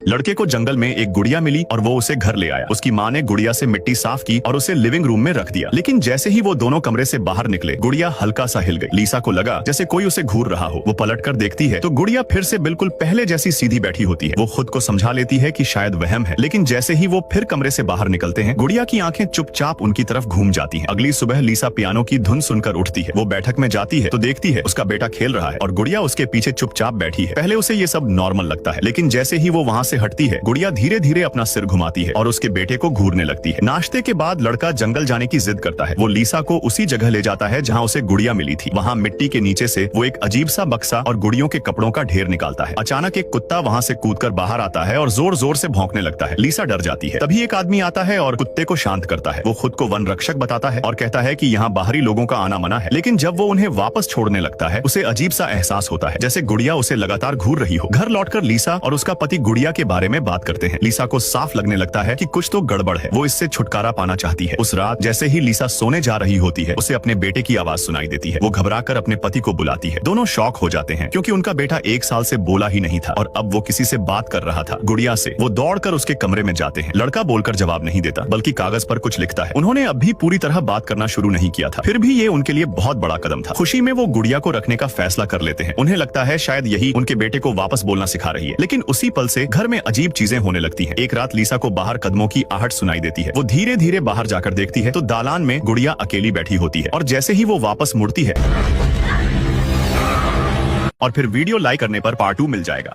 लड़के को जंगल में एक गुड़िया मिली और वो उसे घर ले आया। उसकी माँ ने गुड़िया से मिट्टी साफ की और उसे लिविंग रूम में रख दिया। लेकिन जैसे ही वो दोनों कमरे से बाहर निकले, गुड़िया हल्का सा हिल गई। लीसा को लगा जैसे कोई उसे घूर रहा हो। वो पलट कर देखती है तो गुड़िया फिर से बिल्कुल पहले जैसी सीधी बैठी होती है। वो खुद को समझा लेती है कि शायद वहम है, लेकिन जैसे ही वो फिर कमरे से बाहर निकलते हैं, गुड़िया की आंखें चुपचाप उनकी तरफ घूम जाती हैं। अगली सुबह लीसा पियानो की धुन सुनकर उठती है। वो बैठक में जाती है तो देखती है उसका बेटा खेल रहा है और गुड़िया उसके पीछे चुपचाप बैठी है। पहले उसे ये सब नॉर्मल लगता है, लेकिन जैसे ही वो वहाँ से हटती है, गुड़िया धीरे धीरे अपना सिर घुमाती है और उसके बेटे को घूरने लगती है। नाश्ते के बाद लड़का जंगल जाने की जिद करता है। वो लीसा को उसी जगह ले जाता है जहाँ उसे गुड़िया मिली थी। वहाँ मिट्टी के नीचे से वो एक अजीब सा बक्सा और गुड़ियों के कपड़ों का ढेर निकालता है। अचानक एक कुत्ता वहाँ से कूदकर बाहर आता है और जोर जोर से भौंकने लगता है। लीसा डर जाती है। तभी एक आदमी आता है और कुत्ते को शांत करता है। वो खुद को वन रक्षक बताता है और कहता है कि यहाँ बाहरी लोगों का आना मना है। लेकिन जब वो उन्हें वापस छोड़ने लगता है, उसे अजीब सा एहसास होता है जैसे गुड़िया उसे लगातार घूर रही हो। घर लौटकर लीसा और उसका पति गुड़िया के बारे में बात करते हैं। लीसा को साफ लगने लगता है कि कुछ तो गड़बड़ है। वो इससे छुटकारा पाना चाहती है। उस रात जैसे ही लीसा सोने जा रही होती है, उसे अपने बेटे की आवाज सुनाई देती है। वो घबराकर अपने पति को बुलाती है। दोनों शॉक हो जाते हैं क्योंकि उनका बेटा 1 साल से बोला ही नहीं था और अब वो किसी से बात कर रहा था, गुड़िया से। वो दौड़कर उसके कमरे में जाते हैं। लड़का बोलकर जवाब नहीं देता, बल्कि कागज पर कुछ लिखता है। उन्होंने अभी पूरी तरह बात करना शुरू नहीं किया था, फिर भी ये उनके लिए बहुत बड़ा कदम था। खुशी में वो गुड़िया को रखने का फैसला कर लेते हैं। उन्हें लगता है शायद यही उनके बेटे को वापस बोलना सिखा रही है। लेकिन उसी पल से घर में अजीब चीजें होने लगती हैं। एक रात लीसा को बाहर कदमों की आहट सुनाई देती है। वो धीरे धीरे बाहर जाकर देखती है तो दालान में गुड़िया अकेली बैठी होती है और जैसे ही वो वापस मुड़ती है और फिर वीडियो लाइक करने पर पार्ट 2 मिल जाएगा।